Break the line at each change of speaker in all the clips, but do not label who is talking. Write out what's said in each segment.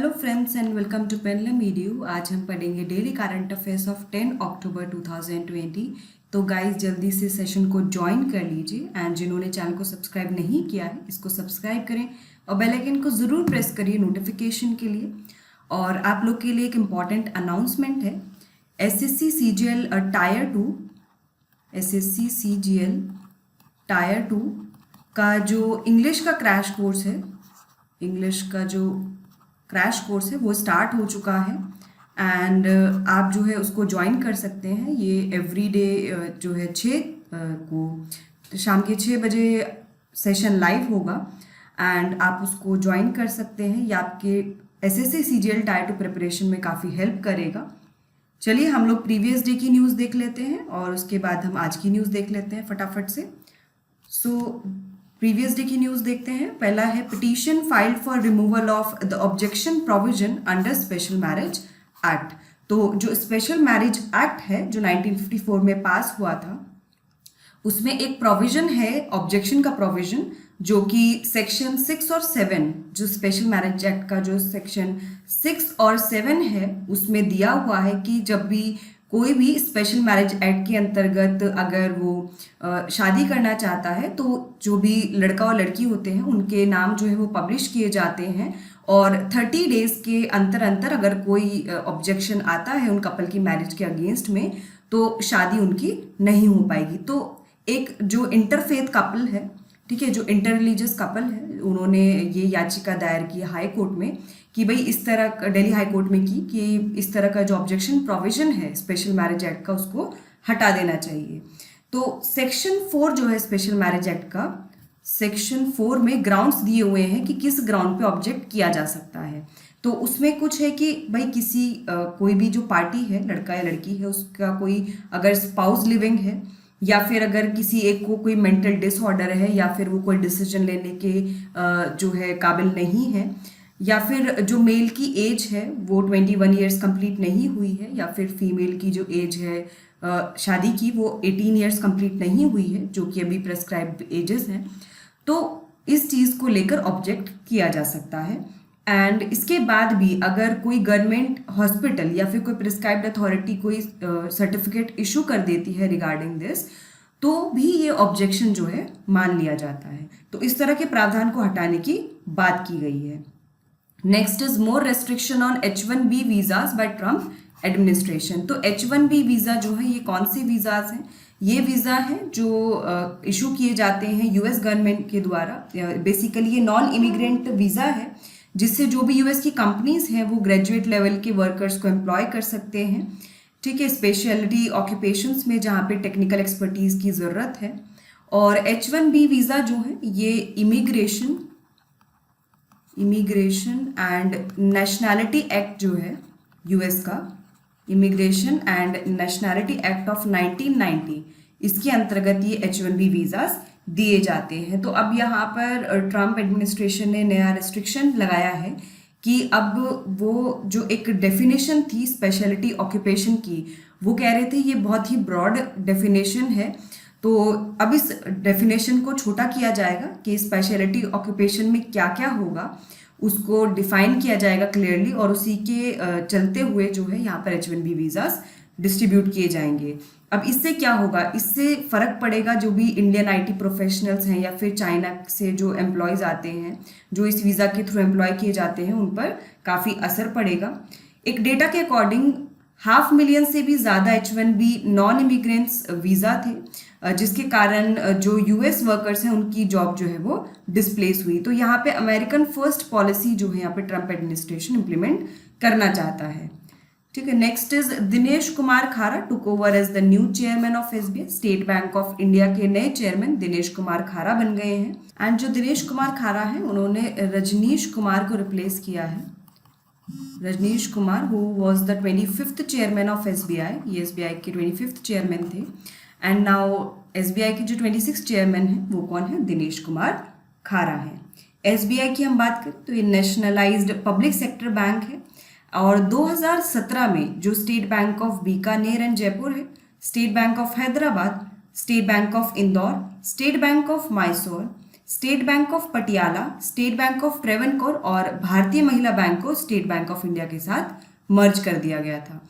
Hello friends and welcome to पेनलम EDU. आज हम पढ़ेंगे daily current affairs of 10 October 2020। तो गाइस जल्दी से सेशन को ज्वाइन कर लीजिए एंड जिन्होंने चैनल को सब्सक्राइब नहीं किया है इसको सब्सक्राइब करें और बेल आइकन को ज़रूर प्रेस करिए नोटिफिकेशन के लिए। और आप लोग के लिए एक इम्पॉर्टेंट अनाउंसमेंट है। SSC CGL tyre 2 SSC CGL tyre 2 का जो इंग्लिश का क्रैश कोर्स है, इंग्लिश का जो क्रैश कोर्स है वो स्टार्ट हो चुका है एंड आप जो है उसको ज्वाइन कर सकते हैं। ये एवरीडे जो है 6 को शाम के 6 बजे सेशन लाइव होगा एंड आप उसको ज्वाइन कर सकते हैं। ये आपके एसएससी सीजीएल टायर 2 प्रिपरेशन में काफ़ी हेल्प करेगा। चलिए हम लोग प्रीवियस डे की न्यूज़ देख लेते हैं और उसके बाद हम आज की न्यूज़ देख लेते हैं फटाफट से। प्रीवियस डे की न्यूज़ देखते हैं। पहला है petition filed for removal of the objection provision under special marriage act. तो जो स्पेशल मैरिज एक्ट है जो 1954 में पास हुआ था उसमें एक प्रोविजन है ऑब्जेक्शन का प्रोविजन, जो कि सेक्शन 6 और 7, जो स्पेशल मैरिज एक्ट का जो सेक्शन 6 और 7 है उसमें दिया हुआ है कि जब भी कोई भी स्पेशल मैरिज एक्ट के अंतर्गत अगर वो शादी करना चाहता है तो जो भी लड़का और लड़की होते हैं उनके नाम जो है वो पब्लिश किए जाते हैं और 30 डेज के अंतर अगर कोई ऑब्जेक्शन आता है उन कपल की मैरिज के अगेंस्ट में तो शादी उनकी नहीं हो पाएगी। तो एक जो इंटरफेथ कपल है, ठीक है, जो इंटर रिलीजियस कपल है, उन्होंने ये याचिका दायर की हाई कोर्ट में कि भाई इस तरह दिल्ली हाई कोर्ट में की कि इस तरह का जो ऑब्जेक्शन प्रोविजन है स्पेशल मैरिज एक्ट का उसको हटा देना चाहिए। तो सेक्शन 4 जो है स्पेशल मैरिज एक्ट का, सेक्शन 4 में ग्राउंड्स दिए हुए हैं कि किस ग्राउंड पे ऑब्जेक्ट किया जा सकता है। तो उसमें कुछ है कि भाई किसी कोई भी जो पार्टी है, लड़का या लड़की है, उसका कोई अगर स्पाउस लिविंग है या फिर अगर किसी एक को कोई मेंटल डिसऑर्डर है या फिर वो कोई डिसीजन लेने के जो है काबिल नहीं है, या फिर जो मेल की एज है वो 21 ईयर्स कंप्लीट नहीं हुई है, या फिर फीमेल की जो एज है शादी की वो 18 ईयर्स कंप्लीट नहीं हुई है, जो कि अभी प्रेस्क्राइब्ड एजेस हैं, तो इस चीज़ को लेकर ऑब्जेक्ट किया जा सकता है। एंड इसके बाद भी अगर कोई गवर्नमेंट हॉस्पिटल या फिर कोई प्रिस्क्राइब्ड अथॉरिटी कोई सर्टिफिकेट इशू कर देती है रिगार्डिंग दिस, तो भी ये ऑब्जेक्शन जो है मान लिया जाता है। तो इस तरह के प्रावधान को हटाने की बात की गई है। Next is more restriction on H1B visas by Trump administration. तो H1B वीज़ा जो है ये कौन से वीज़ाज हैं? ये वीज़ा हैं जो इशू किए जाते हैं यूएस गवर्नमेंट के द्वारा। बेसिकली ये नॉन इमिग्रेंट वीज़ा है जिससे जो भी यूएस की कंपनीज हैं वो ग्रेजुएट लेवल के वर्कर्स को एम्प्लॉय कर सकते हैं, ठीक है, स्पेशलिटी ऑक्यूपेशंस में जहाँ पे टेक्निकल एक्सपर्टीज़ की ज़रूरत है। और H1B वीज़ा जो है ये इमिग्रेशन एंड नेशनैलिटी एक्ट जो है यूएस का, immigration and nationality act of 1990, इसके अंतर्गत ये H1B वीज़ाज दिए जाते हैं। तो अब यहाँ पर ट्रम्प एडमिनिस्ट्रेशन ने नया रेस्ट्रिक्शन लगाया है कि अब वो जो एक डेफिनेशन थी स्पेशलिटी ऑक्यूपेशन की, वो कह रहे थे ये बहुत ही ब्रॉड डेफिनेशन है, तो अब इस डेफिनेशन को छोटा किया जाएगा कि स्पेशलिटी ऑक्यूपेशन में क्या क्या होगा उसको डिफाइन किया जाएगा क्लियरली, और उसी के चलते हुए जो है यहाँ पर H1B वीज़ाज डिस्ट्रीब्यूट किए जाएंगे। अब इससे क्या होगा, इससे फ़र्क पड़ेगा जो भी इंडियन आईटी प्रोफेशनल्स हैं या फिर चाइना से जो एम्प्लॉयज़ आते हैं जो इस वीज़ा के थ्रू एम्प्लॉय किए जाते हैं उन पर काफ़ी असर पड़ेगा। एक डेटा के अकॉर्डिंग 500,000 से भी ज़्यादा H1B नॉन इमिग्रेंट्स वीज़ा थे जिसके कारण जो यूएस वर्कर्स हैं उनकी जॉब जो है वो डिस्प्लेस हुई। तो यहाँ पे अमेरिकन फर्स्ट पॉलिसी जो है यहाँ पे ट्रम्प एडमिनिस्ट्रेशन इम्प्लीमेंट करना चाहता है, ठीक है। Next is Dinesh Kumar Khara took over as the new chairman of SBI. State bank of India के नए चेयरमैन दिनेश कुमार खारा बन गए हैं एंड जो दिनेश कुमार खारा हैं उन्होंने रजनीश कुमार को रिप्लेस किया है। Rajnish Kumar who was the 25th chairman of SBI, ये एसबीआई के 25th चेयरमैन थे एंड नाउ एसबीआई के जो 26th चेयरमैन हैं वो कौन है? दिनेश कुमार खारा हैं। एसबीआई की हम बात करें तो ये नेशनलाइज्ड पब्लिक सेक्टर बैंक है और 2017 में जो state bank of Bikaner and Jaipur है, state bank of Hyderabad, state bank of Indore, state bank of Mysore, state bank of Patiala, state bank of Travancore और भारतीय महिला बैंक को स्टेट बैंक ऑफ इंडिया के साथ मर्ज कर दिया गया था।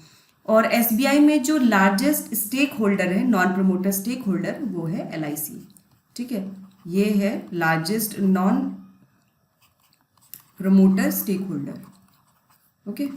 और एसबीआई में जो लार्जेस्ट स्टेक होल्डर है, नॉन प्रमोटर स्टेक होल्डर, वो है एलआईसी। ठीक है, ये है largest non promoter stake holder. Okay,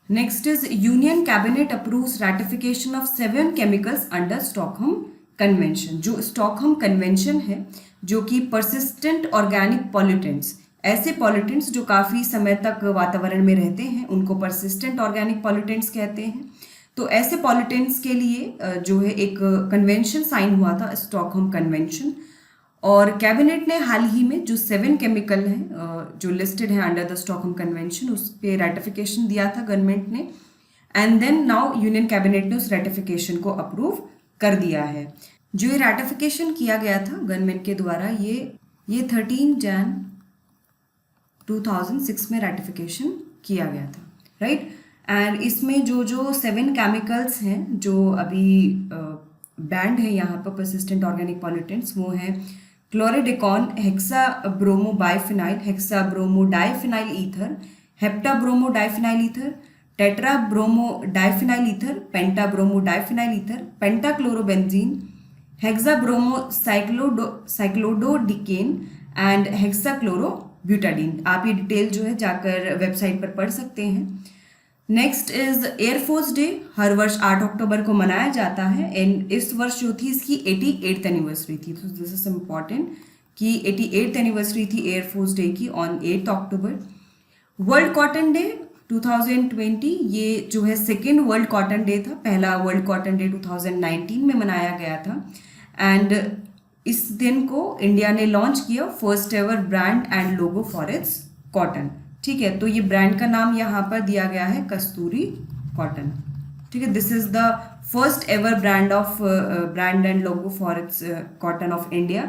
next is union cabinet approves ratification of 7 chemicals under Stockholm convention. जो स्टॉकहोम कन्वेंशन है, जो कि परसिस्टेंट ऑर्गेनिक पॉल्यूटेंट्स, ऐसे पॉल्यूटेंट्स जो काफ़ी समय तक वातावरण में रहते हैं, उनको परसिस्टेंट ऑर्गेनिक पॉल्यूटेंट्स कहते हैं। तो ऐसे पॉल्यूटेंट्स के लिए जो है एक कन्वेंशन साइन हुआ था, स्टॉकहोम कन्वेंशन। और कैबिनेट ने हाल ही में जो 7 केमिकल हैं जो लिस्टेड हैं अंडर द स्टॉकहोम कन्वेंशन, उस पर रेटिफिकेशन दिया था गवर्नमेंट ने। And then now union cabinet ने उस रेटिफिकेशन को अप्रूव कर दिया है। जो ये रेटिफिकेशन किया गया था गवर्नमेंट के द्वारा, ये 13 जन 2006 में रेटिफिकेशन किया गया था, राइट। एंड इसमें जो 7 केमिकल्स हैं जो अभी बैंड है यहाँ पर परसिस्टेंट ऑर्गेनिक पॉल्यूटेंट्स, वो हैं chlordecone, hexabromobiphenyl, hexa bromo diphenyl ether, hepta bromo diphenyl ether, tetra bromo diphenyl ether, penta bromo diphenyl ether, pentachlorobenzene, hexabromocyclododecane and hexachlorobutadiene. आप ये detail जो है जाकर website पर पढ़ सकते हैं। Next is air force day, हर वर्ष 8 अक्टूबर को मनाया जाता है। एंड इस वर्ष जो थी इसकी 88th एनिवर्सरी थी, तो दिस इज इम्पॉर्टेंट कि 88th एनिवर्सरी थी एयरफोर्स डे की on 8 October. World cotton day 2020, ये जो है सेकेंड वर्ल्ड कॉटन डे था। पहला वर्ल्ड कॉटन डे 2019 में मनाया गया था। एंड इस दिन को इंडिया ने लॉन्च किया first ever brand and logo for its cotton. ठीक है, तो ये ब्रांड का नाम यहाँ पर दिया गया है कस्तूरी कॉटन। ठीक है, this is the first ever brand and logo for its cotton of India.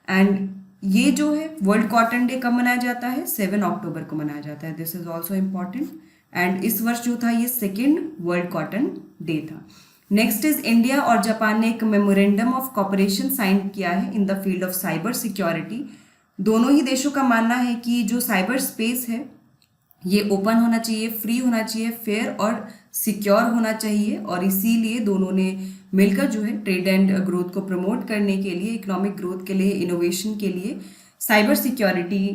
And ये जो है वर्ल्ड कॉटन डे कब मनाया जाता है? 7 अक्टूबर को मनाया जाता है। This is also important. And इस वर्ष जो था ये सेकेंड वर्ल्ड कॉटन डे था। नेक्स्ट इज इंडिया और जापान ने एक मेमोरेंडम ऑफ कॉपरेशन साइन किया है in the field of cyber security. दोनों ही देशों का मानना है कि जो साइबर स्पेस है ये ओपन होना चाहिए, फ्री होना चाहिए, फेयर और सिक्योर होना चाहिए। और इसीलिए दोनों ने मिलकर जो है ट्रेड एंड ग्रोथ को प्रमोट करने के लिए, इकोनॉमिक ग्रोथ के लिए, इनोवेशन के लिए साइबर सिक्योरिटी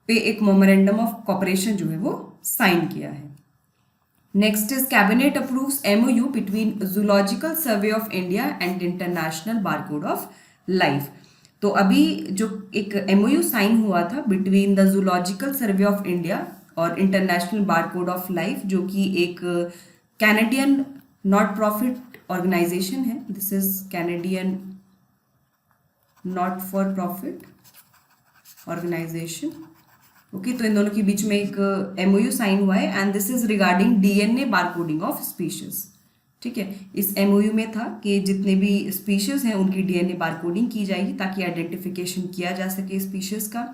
पे एक मेमोरेंडम ऑफ कॉपरेशन जो है वो साइन किया है। Next is cabinet approves MOU between zoological survey of India and international barcode of life. तो अभी जो एक MOU साइन हुआ था between the zoological survey of India और इंटरनेशनल बारकोड ऑफ लाइफ, जो कि एक कैनेडियन नॉट प्रॉफिट ऑर्गेनाइजेशन है। This is Canadian not for profit organisation. Okay, तो इन दोनों के बीच में एक MOU साइन हुआ है and this is regarding DNA barcoding of species. ठीक है, इस MOU में था कि जितने भी स्पीशीज हैं उनकी DNA बारकोडिंग की जाएगी ताकि आइडेंटिफिकेशन किया जा सके स्पीशीज का।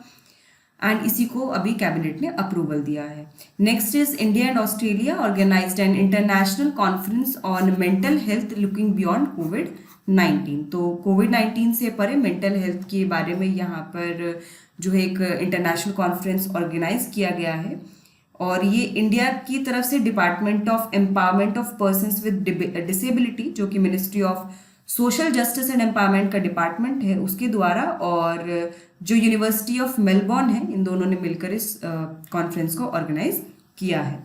एंड इसी को अभी कैबिनेट ने अप्रूवल दिया है। Next is India and Australia organized an international conference on mental health looking beyond कोविड-19। तो कोविड-19 से परे मेंटल हेल्थ के बारे में यहाँ पर जो है एक इंटरनेशनल कॉन्फ्रेंस ऑर्गेनाइज किया गया है। और ये इंडिया की तरफ से department of empowerment of persons with disability, जो कि ministry of social justice and empowerment का डिपार्टमेंट है, उसके द्वारा, और जो यूनिवर्सिटी ऑफ मेलबॉर्न है, इन दोनों ने मिलकर इस कॉन्फ्रेंस को ऑर्गेनाइज किया है।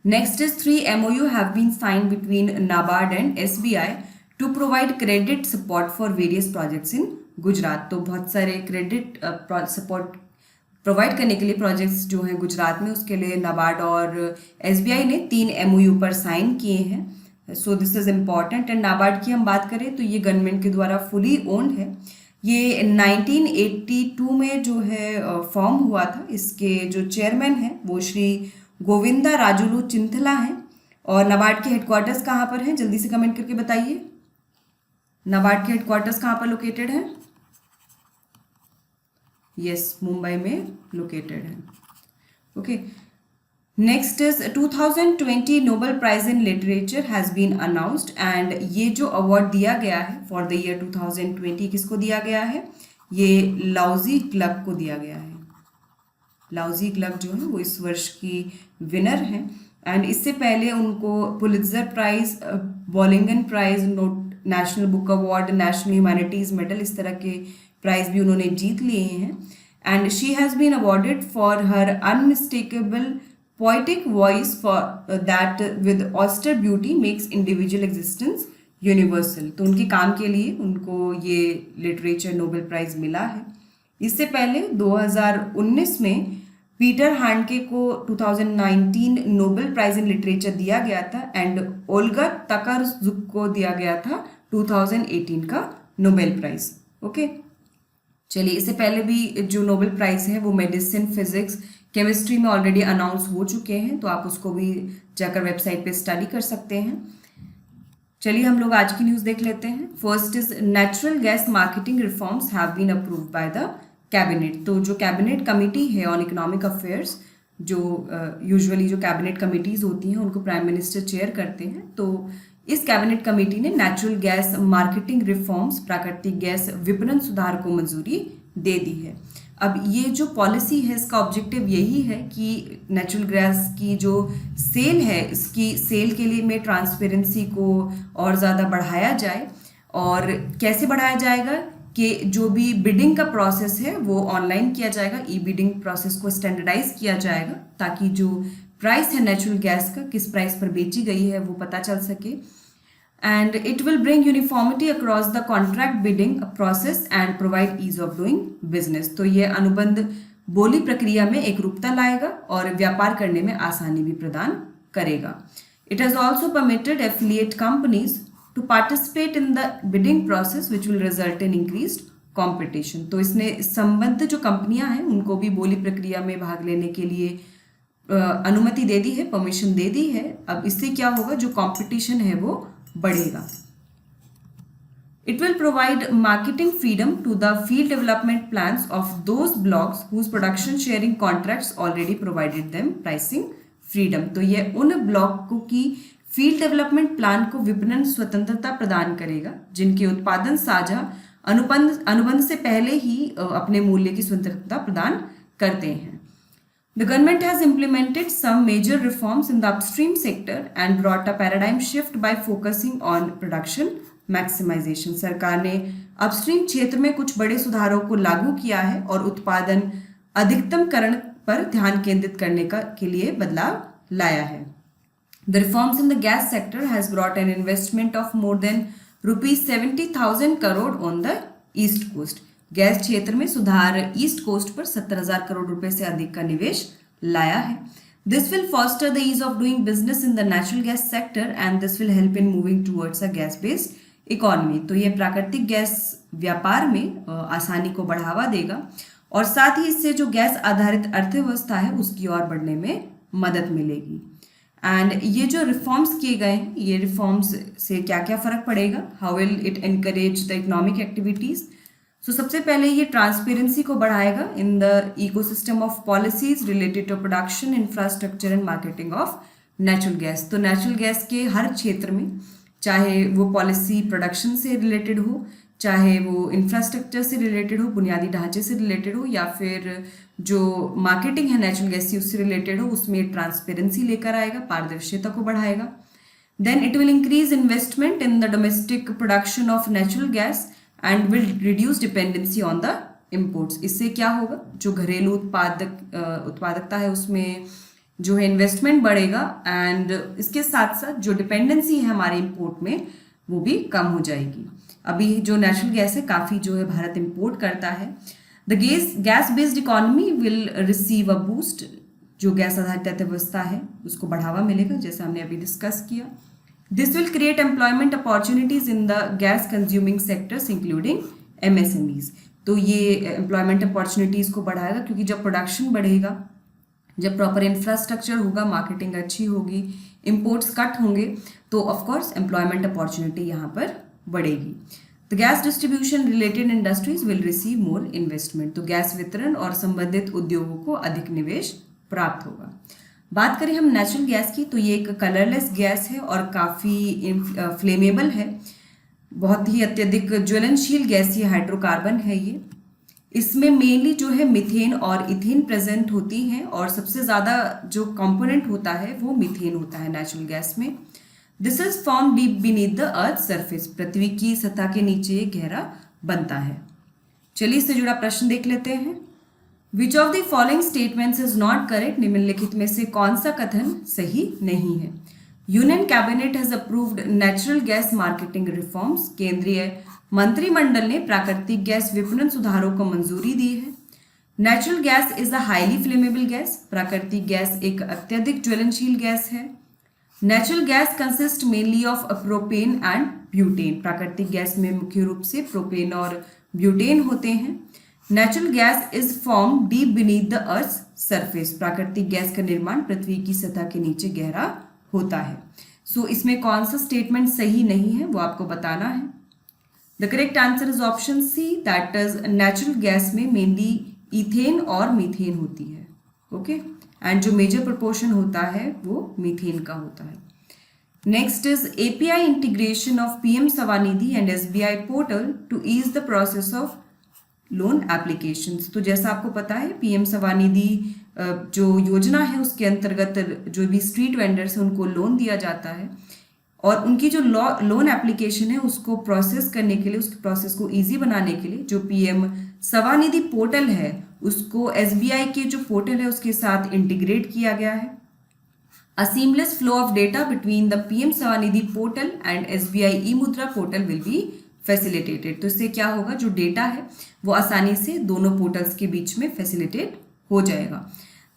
Next is 3 MOU have been signed between NABARD and SBI to provide credit support for various projects in Gujarat. तो बहुत सारे क्रेडिट सपोर्ट प्रोवाइड करने के लिए प्रोजेक्ट्स जो हैं गुजरात में, उसके लिए NABARD और SBI ने 3 MOU पर साइन किए हैं। So this is important. And NABARD की हम बात करें तो ये गवर्नमेंट के द्वारा फुली ओन्ड है। ये 1982 में जो है फॉर्म हुआ था। इसके जो चेयरमैन हैं वो श्री गोविंदा राजुलू चिंथला हैं। और NABARD के हेडक्वार्टर्स कहाँ पर हैं? जल्दी से कमेंट करके बताइए। NABARD के हेडक्वार्टर्स कहाँ पर लोकेटेड है? यस, मुंबई में लोकेटेड है। Okay, next is 2020 Nobel prize in literature has been announced and ये जो अवार्ड दिया गया है फॉर द ईयर 2020 किसको दिया गया है? ये लाउजी क्लब को दिया गया है। लाउजी क्लब जो है वो इस वर्ष की विनर हैं एंड इससे पहले उनको Pulitzer prize, Bollingen prize, national book award, national humanities medal, इस तरह के प्राइज भी उन्होंने जीत लिए हैं and she has been awarded for her unmistakable poetic voice for that with austere beauty makes individual existence universal। तो उनके काम के लिए उनको ये लिटरेचर नोबेल प्राइज मिला है। इससे पहले 2019 में पीटर हांडके को 2019 नोबेल प्राइज इन लिटरेचर दिया गया था एंड ओल्गा टोकार्चुक को दिया गया था 2018 का नोबेल प्राइज। ओके, चलिए, इससे पहले भी जो नोबेल प्राइज है वो मेडिसिन, फिजिक्स, केमिस्ट्री में ऑलरेडी अनाउंस हो चुके हैं, तो आप उसको भी जाकर वेबसाइट पे स्टडी कर सकते हैं। चलिए हम लोग आज की न्यूज़ देख लेते हैं। First is natural gas marketing reforms have been approved by the cabinet. तो जो कैबिनेट कमिटी है ऑन इकोनॉमिक अफेयर्स, जो यूजुअली जो कैबिनेट कमिटीज़ होती हैं उनको प्राइम मिनिस्टर चेयर करते हैं, तो इस कैबिनेट कमेटी ने नेचुरल गैस मार्केटिंग रिफॉर्म्स, प्राकृतिक गैस विपणन सुधार को मंजूरी दे दी है। अब ये जो पॉलिसी है इसका ऑब्जेक्टिव यही है कि नेचुरल गैस की जो सेल है, इसकी सेल के लिए में ट्रांसपेरेंसी को और ज़्यादा बढ़ाया जाए। और कैसे बढ़ाया जाएगा कि जो भी बिडिंग का प्रोसेस है वो ऑनलाइन किया जाएगा, ई बिडिंग प्रोसेस को स्टैंडर्डाइज किया जाएगा ताकि जो प्राइस है नेचुरल गैस का, किस प्राइस पर बेची गई है, वो पता चल सके। And it will bring uniformity across the contract bidding process and provide ease of doing business। तो ये अनुबंध बोली प्रक्रिया में एकरूपता लाएगा और व्यापार करने में आसानी भी प्रदान करेगा। It has also permitted affiliate companies to participate in the bidding process which will result in increased competition। तो इसने संबद्ध जो कंपनियां हैं उनको भी बोली प्रक्रिया में भाग लेने के लिए अनुमति दे दी है, परमिशन दे दी है। अब इससे क्या होगा, जो कंपटीशन है वो बढ़ेगा। It will provide marketing freedom to the field development plans of those blocks whose production sharing contracts already provided them pricing freedom। तो ये उन ब्लॉक की फील्ड डेवलपमेंट प्लान को विपणन स्वतंत्रता प्रदान करेगा जिनके उत्पादन साझा अनुबंध से पहले ही अपने मूल्य की स्वतंत्रता प्रदान करते हैं। The government has implemented some major reforms in the upstream sector and brought a paradigm shift by focusing on production maximization। सरकार ने अपस्ट्रीम क्षेत्र में कुछ बड़े सुधारों को लागू किया है और उत्पादन अधिकतमकरण पर ध्यान केंद्रित करने के लिए बदलाव लाया है। The reforms in the gas sector has brought an investment of more than rupees 70,000 crore on the east coast। Gas क्षेत्र में सुधार ईस्ट कोस्ट पर 70,000 करोड़ रुपए से अधिक का निवेश लाया है। This will foster the ease of doing business in the natural gas sector and this will help in moving towards a gas based economy. तो ये प्राकृतिक गैस व्यापार में आसानी को बढ़ावा देगा और साथ ही इससे जो गैस आधारित अर्थव्यवस्था है उसकी ओर बढ़ने में मदद मिलेगी। एंड ये जो रिफॉर्म्स किए गए हैं, ये रिफॉर्म्स से क्या क्या फर्क पड़ेगा, how will it encourage the economic activities. So सबसे पहले ये ट्रांसपेरेंसी को बढ़ाएगा in the ecosystem of policies related to production, infrastructure and marketing of natural gas. तो नेचुरल गैस के हर क्षेत्र में, चाहे वो पॉलिसी प्रोडक्शन से रिलेटेड हो, चाहे वो इंफ्रास्ट्रक्चर से रिलेटेड हो, बुनियादी ढांचे से रिलेटेड हो, या फिर जो मार्केटिंग है नेचुरल गैस की उससे रिलेटेड हो, उसमें ट्रांसपेरेंसी लेकर आएगा, पारदर्शिता को बढ़ाएगा। Then it will increase investment in the domestic production of natural gas and will reduce dependency on the imports. इससे क्या होगा, जो घरेलू उत्पादकता है उसमें जो है इन्वेस्टमेंट बढ़ेगा एंड इसके साथ साथ जो डिपेंडेंसी है हमारे इम्पोर्ट में वो भी कम हो जाएगी। अभी जो नेचुरल गैस है काफ़ी जो है भारत इम्पोर्ट करता है। The gas based economy will receive a boost. जो गैस आधारित अर्थव्यवस्था है उसको बढ़ावा मिलेगा, जैसा हमने अभी डिस्कस किया। This will create employment opportunities in the gas consuming sectors including MSMEs। तो ये एम्प्लॉयमेंट अपॉर्चुनिटीज़ को बढ़ाएगा क्योंकि जब प्रोडक्शन बढ़ेगा, जब प्रॉपर इंफ्रास्ट्रक्चर होगा, मार्केटिंग अच्छी होगी, इम्पोर्ट्स कट होंगे, तो ऑफकोर्स एम्प्लॉयमेंट अपॉर्चुनिटी यहाँ पर बढ़ेगी। The gas distribution related industries will receive more investment. तो गैस वितरण और संबंधित उद्योगों को अधिक निवेश प्राप्त होगा। बात करें हम नेचुरल गैस की, तो ये एक कलरलेस गैस है और काफ़ी फ्लेमेबल है। बहुत ही अत्यधिक ज्वलनशील गैसीय हाइड्रोकार्बन है ये। इसमें मेनली जो है मीथेन और इथेन प्रेजेंट होती हैं और सबसे ज़्यादा जो कंपोनेंट होता है वो मीथेन होता है नेचुरल गैस में। This is form deep beneath the earth surface, पृथ्वी की सतह के नीचे ये गहरा बनता है। चलिए इससे जुड़ा प्रश्न देख लेते हैं। विच of the following statements is not correct, निम्नलिखित में से कौन सा कथन सही नहीं है। Union cabinet has approved natural gas marketing reforms, केंद्रीय मंत्रिमंडल ने प्राकृतिक गैस विपणन सुधारों को मंजूरी दी है। Natural gas is a highly flammable gas, प्राकृतिक गैस एक अत्यधिक ज्वलनशील गैस है। Natural gas consist mainly of propane and butane, प्राकृतिक गैस में मुख्य रूप से प्रोपेन और ब्यूटेन होते हैं। Natural gas is form deep beneath the earth surface, प्राकृतिक गैस का निर्माण पृथ्वी की सतह के नीचे गहरा होता है। सो इसमें कौन सा स्टेटमेंट सही नहीं है वो आपको बताना है। The correct answer is option C, that is natural gas में मेनली इथेन और मीथेन होती है। ओके, एंड जो मेजर प्रोपोर्शन होता है वो मीथेन का होता है। Next is API integration of PM Svanidhi and SBI portal to ease the process of loan applications. तो जैसा आपको पता है पीएम स्वनिधि जो योजना है उसके अंतर्गत जो भी स्ट्रीट वेंडर्स हैं उनको लोन दिया जाता है और उनकी जो लोन एप्लीकेशन है उसको प्रोसेस करने के लिए, उसके प्रोसेस को इजी बनाने के लिए जो पीएम स्वनिधि पोर्टल है उसको एसबीआई के जो पोर्टल है उसके साथ इंटीग्रेट किया गया है। A seamless flow of data between the PM Swanidhi portal and SBI e-Mudra portal will be facilitated। तो इससे क्या होगा, जो डेटा है वो आसानी से दोनों पोर्टल्स के बीच में फैसिलिटेट हो जाएगा।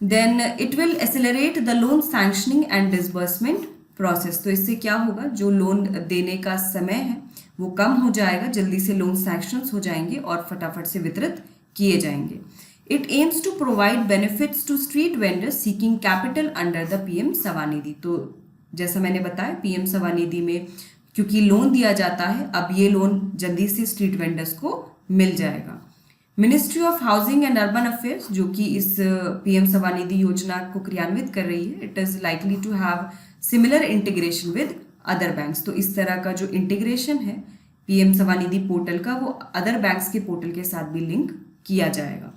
Then it will accelerate the loan sanctioning and disbursement process. तो इससे क्या होगा, जो लोन देने का समय है वो कम हो जाएगा, जल्दी से लोन सैंक्शंस हो जाएंगे और फटाफट से वितरित किए जाएंगे। It aims to provide benefits to street vendors seeking capital under the PM Svanidhi. तो जैसा मैंने बताया पीएम स्वनिधि में क्योंकि लोन दिया जाता है, अब ये लोन जल्दी से स्ट्रीट वेंडर्स को मिल जाएगा। Ministry of housing and urban affairs जो कि इस पीएम स्वनिधि योजना को क्रियान्वित कर रही है, it is likely to have similar integration with other banks. तो इस तरह का जो इंटीग्रेशन है पीएम स्वनिधि पोर्टल का वो अदर बैंक्स के पोर्टल के साथ भी लिंक किया जाएगा।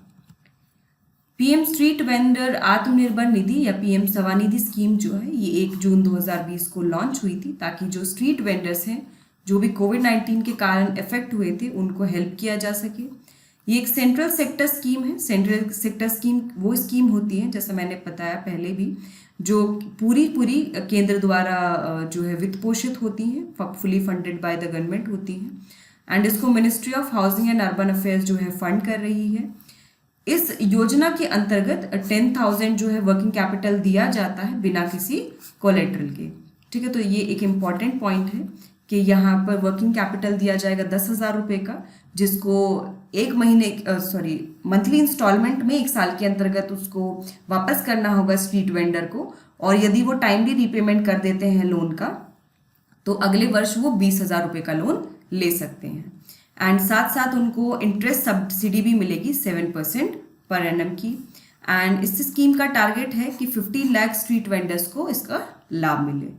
PM street vendor Atmanirbhar Nidhi या पीएम स्वनिधि स्कीम जो है ये 1 जून 2020 को लॉन्च हुई थी ताकि जो स्ट्रीट वेंडर्स हैं जो भी कोविड-19 के कारण इफेक्ट हुए थे उनको हेल्प किया जा सके। ये एक सेंट्रल सेक्टर स्कीम है। सेंट्रल सेक्टर स्कीम वो स्कीम होती है, जैसा मैंने बताया पहले भी, जो पूरी केंद्र द्वारा जो है वित्त पोषित होती हैं, fully funded by the government होती हैं एंड इसको ministry of housing and urban affairs जो है फंड कर रही है। इस योजना के अंतर्गत 10,000 जो है वर्किंग कैपिटल दिया जाता है बिना किसी कोलेट्रल के। ठीक है, तो ये एक इम्पॉर्टेंट पॉइंट है कि यहाँ पर वर्किंग कैपिटल दिया जाएगा 10,000 रुपये का, जिसको मंथली इंस्टॉलमेंट में 1 साल के अंतर्गत उसको वापस करना होगा स्ट्रीट वेंडर को, और यदि वो टाइमली रीपेमेंट कर देते हैं लोन का तो अगले वर्ष वो 20,000 रुपये का लोन ले सकते हैं। एंड साथ साथ उनको इंटरेस्ट सब्सिडी भी मिलेगी 7% पर एनम की। एंड इस स्कीम का टारगेट है कि 50 लाख स्ट्रीट वेंडर्स को इसका लाभ मिले।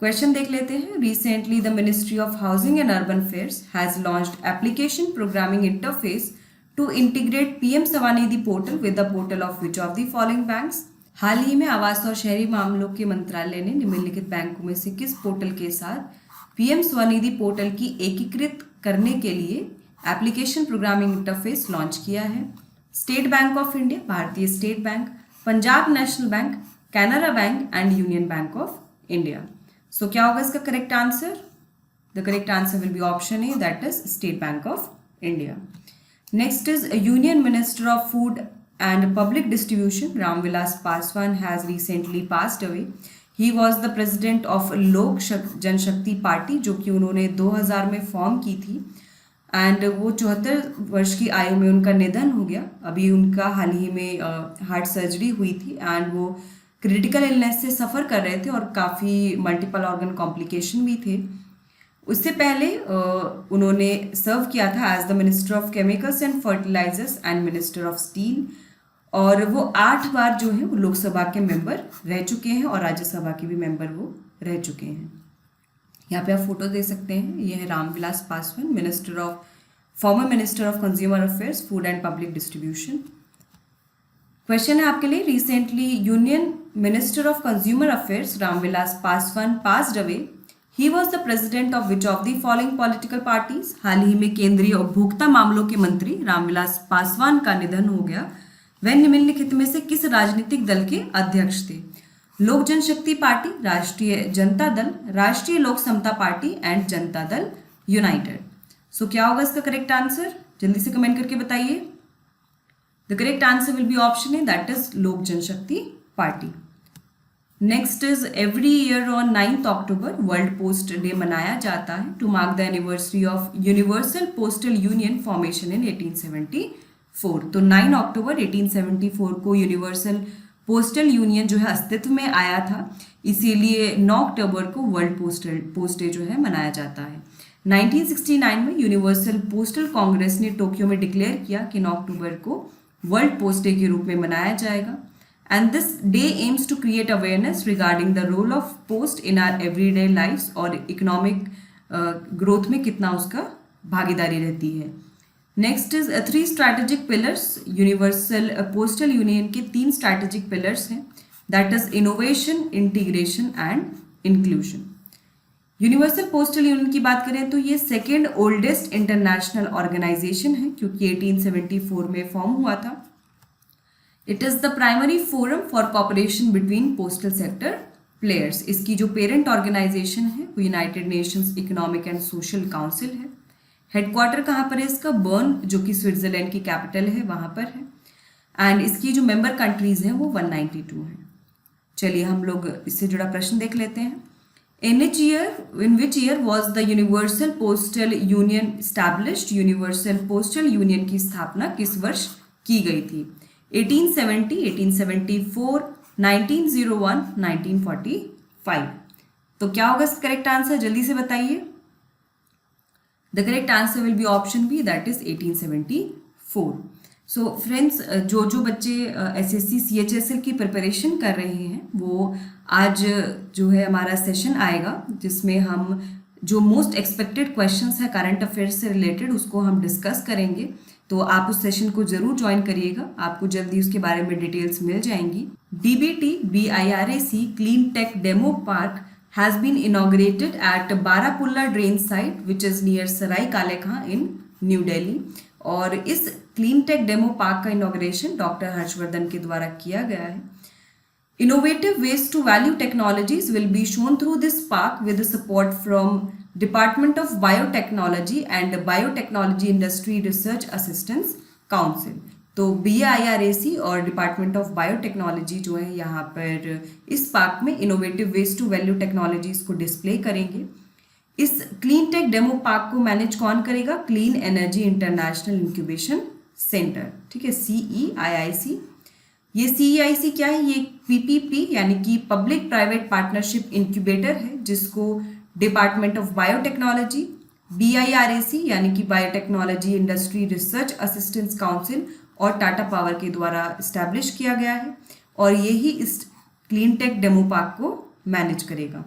क्वेश्चन देख लेते हैं। Recently the ministry of housing and urban affairs has launched application programming interface to integrate PM Svanidhi portal with the portal of which of the following banks. हाल ही में आवास और शहरी मामलों के मंत्रालय ने निम्नलिखित बैंकों में से किस पोर्टल के साथ पीएम स्वनिधि पोर्टल की एकीकृत करने के लिए एप्लीकेशन प्रोग्रामिंग इंटरफेस लॉन्च किया है। State bank of India, Bharatiya state bank, Punjab national bank, Canara bank and union bank of India. So क्या होगा इसका correct answer? The correct answer will be option A, that is state bank of India. Next is union minister of food and public distribution Ramvilas Paswan has recently passed away. He was the president of Lok Janshakti party जो कि उन्होंने 2000 में form की थी and वो 74 वर्ष की आयु में उनका निधन हो गया। अभी उनका हाल ही में हार्ट सर्जरी हुई थी एंड वो क्रिटिकल इलनेस से सफ़र कर रहे थे और काफ़ी मल्टीपल ऑर्गन कॉम्प्लिकेशन भी थे। उससे पहले उन्होंने सर्व किया था as the minister of chemicals and fertilizers and minister of steel, और वो 8 बार जो है वो लोकसभा के मेंबर रह चुके हैं और राज्यसभा के भी मेंबर वो रह चुके हैं। यहाँ पे आप फोटो दे सकते हैं, ये है Ramvilas Paswan, former minister of consumer affairs, food and public distribution. Question है आपके लिए, recently union minister of consumer affairs Ramvilas Paswan passed away. He was the president of which of the following political parties. हाल ही में केंद्रीय उपभोक्ता मामलों के मंत्री रामविलास पासवान का निधन हो गया। वह निम्नलिखित में से किस राजनीतिक दल के अध्यक्ष थे? लोक जनशक्ति पार्टी, राष्ट्रीय जनता दल, राष्ट्रीय लोक समता party and Janata Dal United. सो क्या होगा इसका करेक्ट आंसर? जल्दी से कमेंट करके बताइए। The correct answer will be option A, that is Lok Janshakti party. Next is every year on 9 October world post day मनाया जाता है to mark the anniversary of universal postal union formation in 1874। तो 9 अक्टूबर 1874 को universal postal union जो है अस्तित्व में आया था, इसीलिए 9 अक्टूबर को वर्ल्ड पोस्ट डे जो है मनाया जाता है। 1969 में यूनिवर्सल पोस्टल कांग्रेस ने टोक्यो में डिक्लेयर किया कि 9 अक्टूबर को वर्ल्ड पोस्ट डे के रूप में मनाया जाएगा। And this day aims to create awareness regarding the role of post in our everyday lifes और इकोनॉमिक ग्रोथ में कितना उसका भागीदारी रहती है। Next is 3 strategic pillars. Universal postal union के 3 स्ट्रैटेजिक पिलर्स हैं, that is innovation, integration and inclusion. Universal postal union की बात करें तो ये सेकेंड ओल्डेस्ट इंटरनेशनल ऑर्गेनाइजेशन है, क्योंकि 1874 में फॉर्म हुआ था। It is the primary forum for cooperation between postal sector players. इसकी जो पेरेंट ऑर्गेनाइजेशन है वो United Nations economic and social council है। हेडक्वार्टर कहाँ पर है इसका? बर्न, जो कि स्विट्जरलैंड की कैपिटल है, वहाँ पर है। एंड इसकी जो मेंबर कंट्रीज हैं वो 192 हैं। चलिए हम लोग इससे जुड़ा प्रश्न देख लेते हैं। In which year was the Universal Postal Union established? Universal postal union की स्थापना किस वर्ष की गई थी? 1870, 1874, 1901, 1945। तो क्या होगा इसका करेक्ट आंसर? जल्दी से बताइए। The correct answer will be option B, that is 1874। So friends, जो बच्चे SSC CHSL की प्रिपरेशन कर रहे हैं वो आज जो है हमारा सेशन आएगा जिसमें हम जो मोस्ट एक्सपेक्टेड क्वेश्चंस है करंट अफेयर्स से रिलेटेड उसको हम डिस्कस करेंगे। तो आप उस सेशन को जरूर ज्वाइन करिएगा, आपको जल्दी उसके बारे में डिटेल्स मिल जाएंगी। DBT BIRAC clean tech demo park has been inaugurated at Barapullah drain site which is near Sarai Kale Khan in New Delhi. और इस क्लीन टेक डेमो पार्क का इनॉग्रेशन डॉक्टर हर्षवर्धन के द्वारा किया गया है। Innovative ways to value technologies will be shown through this park with the support from Department of Biotechnology and Biotechnology Industry Research Assistance Council। तो BIRAC और department of biotechnology जो है यहाँ पर इस पार्क में innovative ways to value technologies को display करेंगे। इस क्लीन टेक डेमो पार्क को मैनेज कौन करेगा? Clean energy international incubation centre, ठीक है, CEIIC। ये CEIC क्या है? ये PPP यानी कि पब्लिक प्राइवेट पार्टनरशिप इंक्यूबेटर है जिसको डिपार्टमेंट ऑफ बायोटेक्नोलॉजी, BIRAC यानी कि biotechnology industry research assistance council और टाटा पावर के द्वारा इस्टेब्लिश किया गया है और यही इस क्लीन टेक डेमो पार्क को मैनेज करेगा।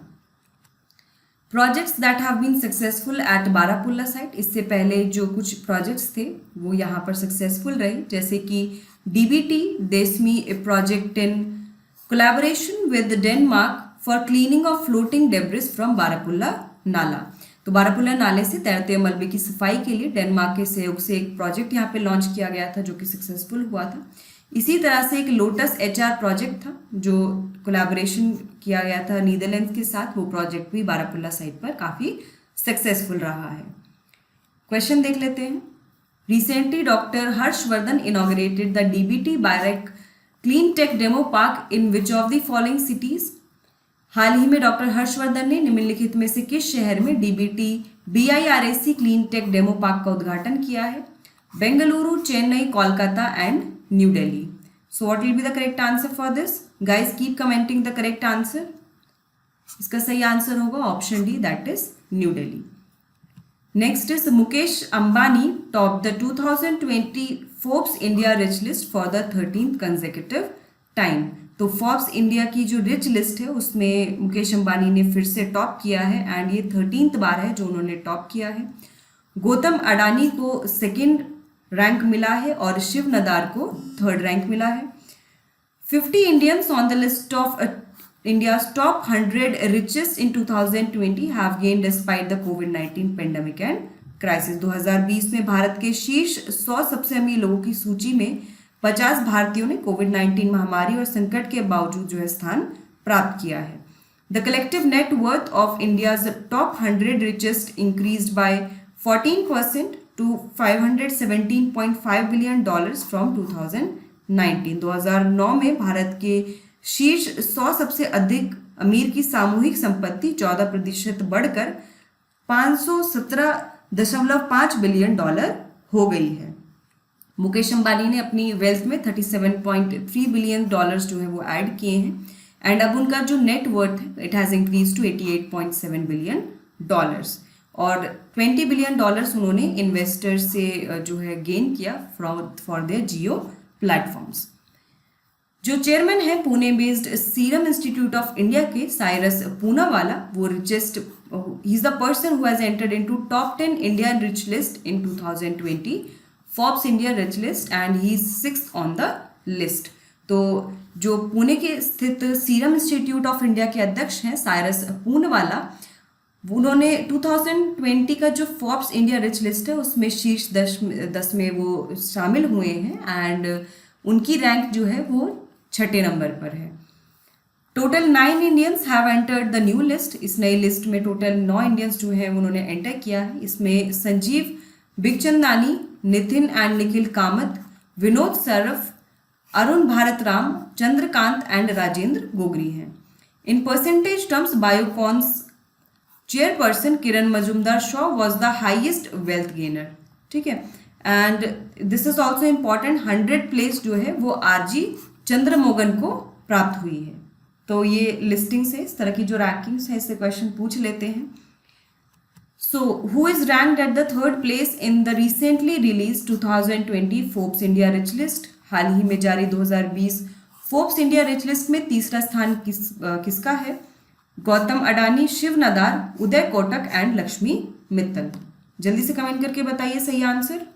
Projects that have been successful at Barapullah site. इससे पहले जो कुछ प्रोजेक्ट्स थे वो यहाँ पर सक्सेसफुल रहे, जैसे कि DBT देसमी a project in collaboration with Denmark for cleaning of floating debris from Barapullah nala. तो बारापुल्ला नाले से तैरते मलबे की सफाई के लिए डेनमार्क के सहयोग से एक प्रोजेक्ट यहाँ पे लॉन्च किया गया था जो कि सक्सेसफुल हुआ था। इसी तरह से एक लोटस HR प्रोजेक्ट था जो कोलैबोरेशन किया गया था नीदरलैंड्स के साथ, वो प्रोजेक्ट भी बारापुल्ला साइट पर काफ़ी सक्सेसफुल रहा है। क्वेश्चन देख लेते हैं। Recently, Dr. Harshvardhan inaugurated the DBT BIRAC Clean Tech Demo Park in which of the following cities? हाल ही में डॉक्टर हर्षवर्धन ने निम्नलिखित में से किस शहर में DBT BIRAC clean tech demo park का उद्घाटन किया है? Bengaluru, Chennai, Kolkata and new Delhi. So what will be the correct answer for this? Guys keep commenting the correct answer. इसका सही आंसर होगा option D, that is new Delhi. Next is Mukesh Ambani topped the 2020 Forbes India rich list for the 13th consecutive time. तो Forbes India की जो rich list है उसमें मुकेश अंबानी ने फिर से टॉप किया है एंड ये 13th बार है जो उन्होंने टॉप किया है। गौतम अडानी को सेकंड रैंक मिला है और शिव नदार को थर्ड रैंक मिला है। 50 Indians on the list of India's top 100 richest in 2020 have gained despite the COVID-19 pandemic and crisis। 2020 में भारत के शीर्ष 100 सबसे अमीर लोगों की सूची में 50 भारतीयों ने कोविड-19 महामारी और संकट के बावजूद जो है स्थान प्राप्त किया है। The collective net worth of India's top 100 richest increased by 14% to $517.5 billion from 2019। 2009 में भारत के शीर्ष 100 सबसे अधिक अमीर की सामूहिक संपत्ति 14% बढ़कर $517.5 बिलियन हो गई है। मुकेश अंबानी ने अपनी वेल्थ में $37.3 बिलियन जो है वो ऐड किए हैं एंड अब उनका जो नेट वर्थ है it has increase to $88.7 billion और $20 बिलियन उन्होंने इन्वेस्टर से जो है गेन किया फॉर देयर जियो प्लेटफॉर्म्स। जो चेयरमैन है Pune based serum institute of India के साइरस पूनावाला, वो richest he is the person who has entered into top 10 Indian rich list in 2020 Forbes India rich list and he is 6th on the list. तो जो पुणे के स्थित serum institute of India के अध्यक्ष हैं साइरस पूनावाला, उन्होंने 2020 का जो फोर्ब्स इंडिया रिच लिस्ट है उसमें शीर्ष 10 में वो शामिल हुए हैं एंड उनकी रैंक जो है वो 6ठे नंबर पर है। Total 9 Indians have entered the new list. इस नई लिस्ट में टोटल 9 इंडियंस जो है उन्होंने एंटर किया है। इसमें संजीव बिखचंदानी, नितिन एंड निखिल कामत, विनोद सरफ, अरुण भारतराम, चंद्रकांत एंड राजेंद्र गोगरी हैं। In percentage terms Biocon's chairperson Kiran Mazumdar Shaw was the highest wealth gainer. ठीक है, and this is also important, 100 place जो है वो आरजी चंद्रमोगन को प्राप्त हुई है। तो ये लिस्टिंग से इस तरह की जो रैंकिंग्स है इससे क्वेश्चन पूछ लेते हैं। So who is ranked at the 3rd place in the recently release 2020 Forbes India rich list. हाल ही में जारी 2020 फोर्ब्स इंडिया रिच लिस्ट में तीसरा स्थान किसका है? गौतम अडानी, शिव नदार, उदय कोटक एंड लक्ष्मी मित्तल। जल्दी से कमेंट करके बताइए सही answer.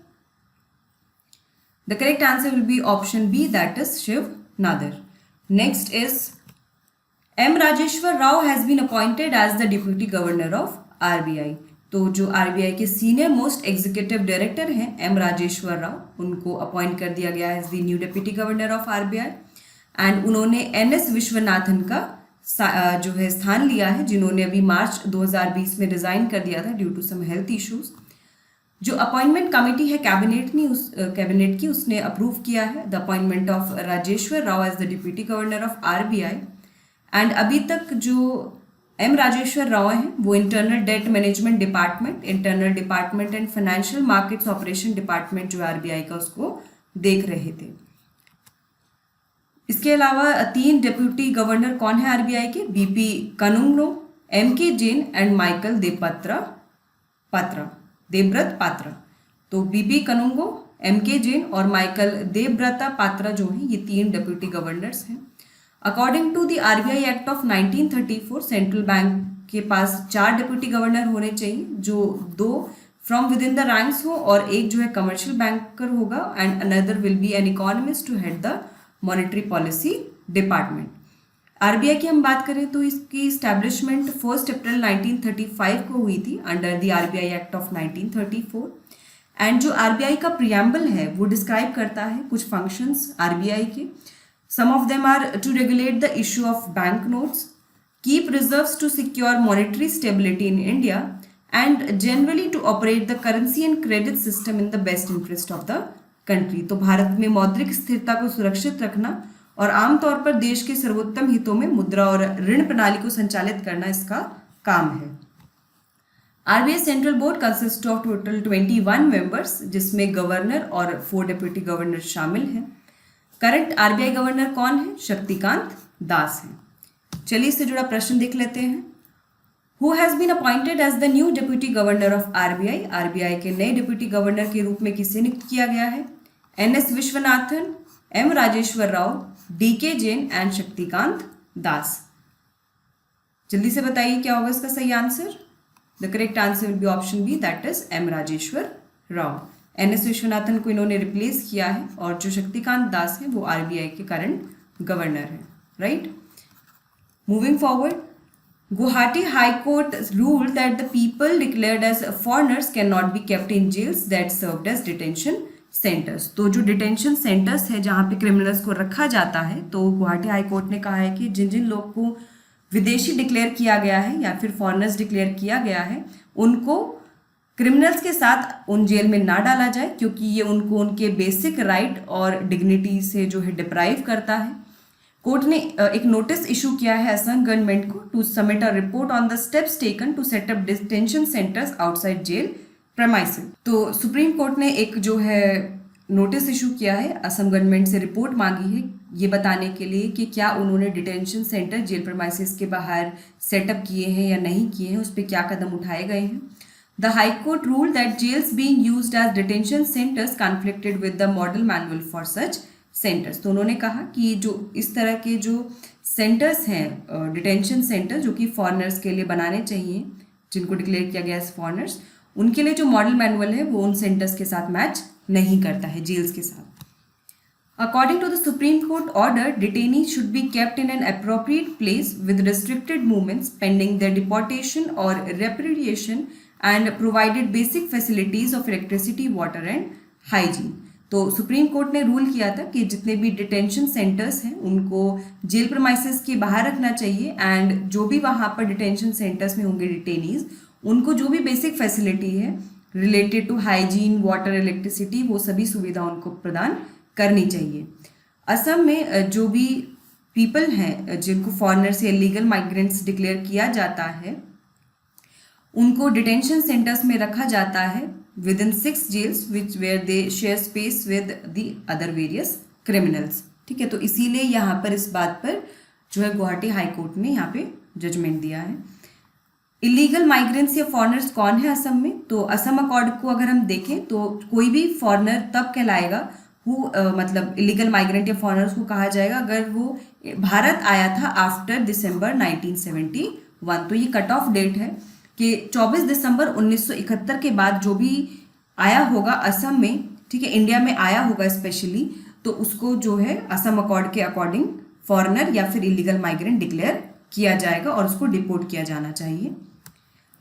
The correct answer will be option B, that is Shiv Nadar. Next is M Rajeshwar Rao has been appointed as the deputy governor of RBI. तो जो आरबीआई के सीनियर मोस्ट एग्जीक्यूटिव डायरेक्टर हैं एम राजेश्वर राव, उनको अपॉइंट कर दिया गया as the new deputy governor of RBI and उन्होंने NS Viswanathan का जो है स्थान लिया है, जिन्होंने अभी मार्च 2020 में रिजाइन कर दिया था due to some health issues. जो अपॉइंटमेंट कमेटी है कैबिनेट की उसने अप्रूव किया है the appointment of Rajeshwar Rao as the deputy governor of RBI and अभी तक जो एम राजेश्वर राव हैं वो internal debt management department, internal department and financial markets operation department जो आरबीआई का उसको देख रहे थे। इसके अलावा 3 डिप्यूटी गवर्नर कौन है आरबीआई के? BP Kanungo, MK Jain and Michael Debabrata Patra. तो बीपी कनुंगो, एमके जैन और माइकल देवव्रत पात्रा जो हैं ये 3 डिप्यूटी गवर्नर्स हैं। According to the RBI act of 1934 central bank के पास 4 डिप्यूटी गवर्नर होने चाहिए, जो 2 from within the ranks हो और एक जो है कमर्शियल बैंकर होगा and another will be an economist to head the monetary policy department. RBI की हम बात करें तो इसकी स्टैब्लिशमेंट 1 अप्रैल 1935 को हुई थी under the RBI act of 1934 and जो आरबीआई का प्रियम्बल है वो डिस्क्राइब करता है कुछ फंक्शंस आरबीआई के। Some of them are to regulate the issue of bank notes, keep reserves to secure monetary stability in India and generally to operate the currency and credit system in the best interest of the country. तो भारत में मौद्रिक स्थिरता को सुरक्षित रखना और आमतौर पर देश के सर्वोत्तम हितों में मुद्रा और ऋण प्रणाली को संचालित करना इसका काम है। RBI central board consist of total 21 members, जिसमें गवर्नर और 4 डिप्यूटी गवर्नर शामिल हैं। करंट आरबीआई गवर्नर कौन है? शक्तिकांत दास हैं। चलिए इससे जुड़ा प्रश्न देख लेते हैं। Who has been appointed as the new deputy governor of RBI? RBI के नए डिप्यूटी गवर्नर के रूप में किसे नियुक्त किया गया है? N S. Vishwanathan, M. Rajeshwar Rao, D K. Jain and Shaktikanta Das. जल्दी से बताइए क्या होगा इसका सही answer. The correct answer will be option B, that is M. Rajeshwar Rao. N S. Vishwanathan को इन्होंने रिप्लेस किया है और जो शक्तिकांत दास हैं वो आरबीआई के करंट गवर्नर हैं, right. Moving forward, Guwahati high court ruled that the people declared as foreigners can not be kept in jails that served as detention centres. तो जो डिटेंशन सेंटर्स है जहाँ पे क्रिमिनल्स को रखा जाता है, तो गुवाहाटी हाई कोर्ट ने कहा है कि जिन जिन लोग को विदेशी डिक्लेयर किया गया है या फिर फॉरेनर्स डिक्लेयर किया गया है, उनको क्रिमिनल्स के साथ उन जेल में ना डाला जाए, क्योंकि ये उनको उनके बेसिक राइट और डिग्निटी से जो है डिप्राइव करता है। कोर्ट ने एक नोटिस इशू किया है असम गवर्नमेंट को to submit a report on the steps taken to set up detention centres outside jail premises. तो सुप्रीम कोर्ट ने एक जो है नोटिस इशू किया है, असम गवर्नमेंट से रिपोर्ट मांगी है ये बताने के लिए कि क्या उन्होंने डिटेंशन सेंटर जेल प्रेमाइसेस के बाहर सेटअप किए हैं या नहीं किए हैं, उस पर क्या कदम उठाए गए हैं। The High Court ruled that jails being used as detention centers conflicted with the model manual for such centers। तो उन्होंने कहा कि जो इस तरह के जो सेंटर्स हैं डिटेंशन सेंटर जो कि फॉरेनर्स के लिए बनाने चाहिए, जिनको डिक्लेयर किया गया एज फॉरेनर्स, उनके लिए जो मॉडल मैनुअल है वो उन सेंटर्स के साथ मैच नहीं करता है, जेल्स के साथ। According to the Supreme Court order, detainees should be kept in an appropriate place with restricted movements pending their deportation or repatriation and provided basic facilities of electricity, water and hygiene। तो supreme court ने rule किया था कि जितने भी detention centres हैं उनको jail premises के बाहर रखना चाहिए, एंड जो भी वहाँ पर डिटेंशन सेंटर्स में होंगे डिटेनीज, उनको जो भी बेसिक फैसिलिटी है related to hygiene, water, electricity, वो सभी सुविधा उनको प्रदान करनी चाहिए। असम में जो भी पीपल हैं जिनको फॉरेनर्स या लीगल माइग्रेंट्स डिक्लेयर किया जाता है, उनको डिटेंशन सेंटर्स में रखा जाता है within 6 jails which were they share space with the other various criminals. ठीक है, तो इसीलिए यहाँ पर इस बात पर जो है गुवाहाटी हाई कोर्ट ने यहाँ पे जजमेंट दिया है। इलीगल माइग्रेंट्स या फॉरेनर्स कौन है असम में? तो असम अकॉर्ड को अगर हम देखें तो कोई भी फॉरेनर तब कहलाएगा मतलब इलीगल माइग्रेंट या फॉरेनर्स को कहा जाएगा अगर वो भारत आया था आफ्टर दिसंबर 1971। तो ये कट ऑफ डेट है कि 24 दिसंबर 1971 के बाद जो भी आया होगा असम में, ठीक है, इंडिया में आया होगा स्पेशली, तो उसको जो है असम अकॉर्ड के अकॉर्डिंग फॉरेनर या फिर इलीगल माइग्रेंट डिक्लेयर किया जाएगा और उसको डिपोर्ट किया जाना चाहिए।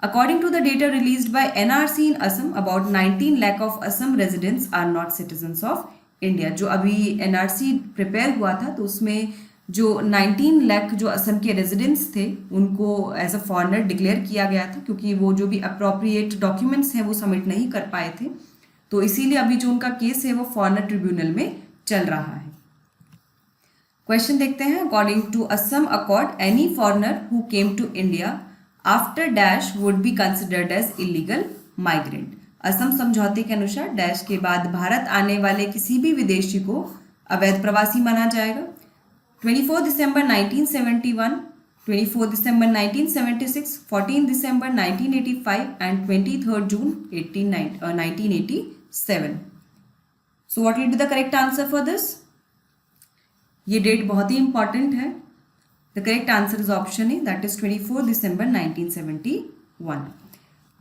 According to the data released by NRC in Assam, about 19 lakh of Assam residents are not citizens of India। जो अभी NRC प्रिपेयर हुआ था तो उसमें जो 19 लाख जो असम के रेजिडेंट्स थे उनको एज अ फॉरेनर डिक्लेयर किया गया था, क्योंकि वो जो भी अप्रोप्रिएट डॉक्यूमेंट्स हैं वो सबमिट नहीं कर पाए थे, तो इसीलिए अभी जो उनका केस है वो फॉरेनर ट्रिब्यूनल में चल रहा है। क्वेश्चन देखते हैं। According to Assam accord, any foreigner who came to India after dash would be considered as illegal migrant. Assam समझौते के अनुसार डैश के बाद भारत आने वाले किसी भी विदेशी को अवैध प्रवासी माना जाएगा। 24 दिसंबर 1971, 24 दिसंबर 1976, 14 दिसंबर 1985 and 23 June 1987। So what will be the correct answer for this? ये डेट बहुत ही इंपॉर्टेंट है। The correct answer is option A, that is 24 December 1971।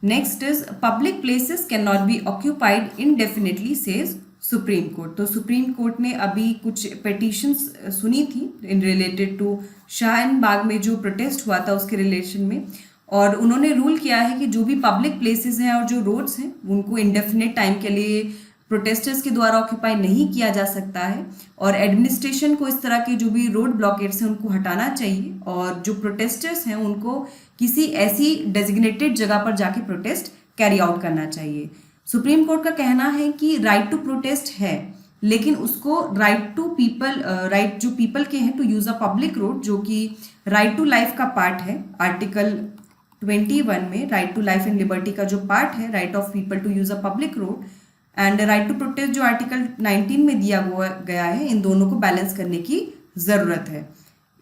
Next is public places can not B occupied indefinitely says supreme court. तो supreme court ने अभी कुछ petitions सुनी थी in related to Shaheen Bagh में जो प्रोटेस्ट हुआ था उसके रिलेशन में, और उन्होंने रूल किया है कि जो भी पब्लिक प्लेसेस हैं और जो रोड्स हैं उनको इंडेफिनेट टाइम के लिए प्रोटेस्टर्स के द्वारा ऑक्यूपाई नहीं किया जा सकता है, और एडमिनिस्ट्रेशन को इस तरह के जो भी रोड ब्लॉकेट्स हैं उनको हटाना चाहिए, और जो प्रोटेस्टर्स हैं उनको किसी ऐसी डेजिग्नेटेड जगह पर जाके प्रोटेस्ट कैरी आउट करना चाहिए। सुप्रीम कोर्ट का कहना है कि राइट टू प्रोटेस्ट है, लेकिन उसको राइट टू पीपल, राइट जो पीपल के हैं to use a public road, जो कि राइट टू लाइफ का पार्ट है। आर्टिकल 21 में right to life and liberty का जो पार्ट है, right of people to use a public road, and right to protest जो आर्टिकल 19 में दिया गया है, इन दोनों को बैलेंस करने की ज़रूरत है।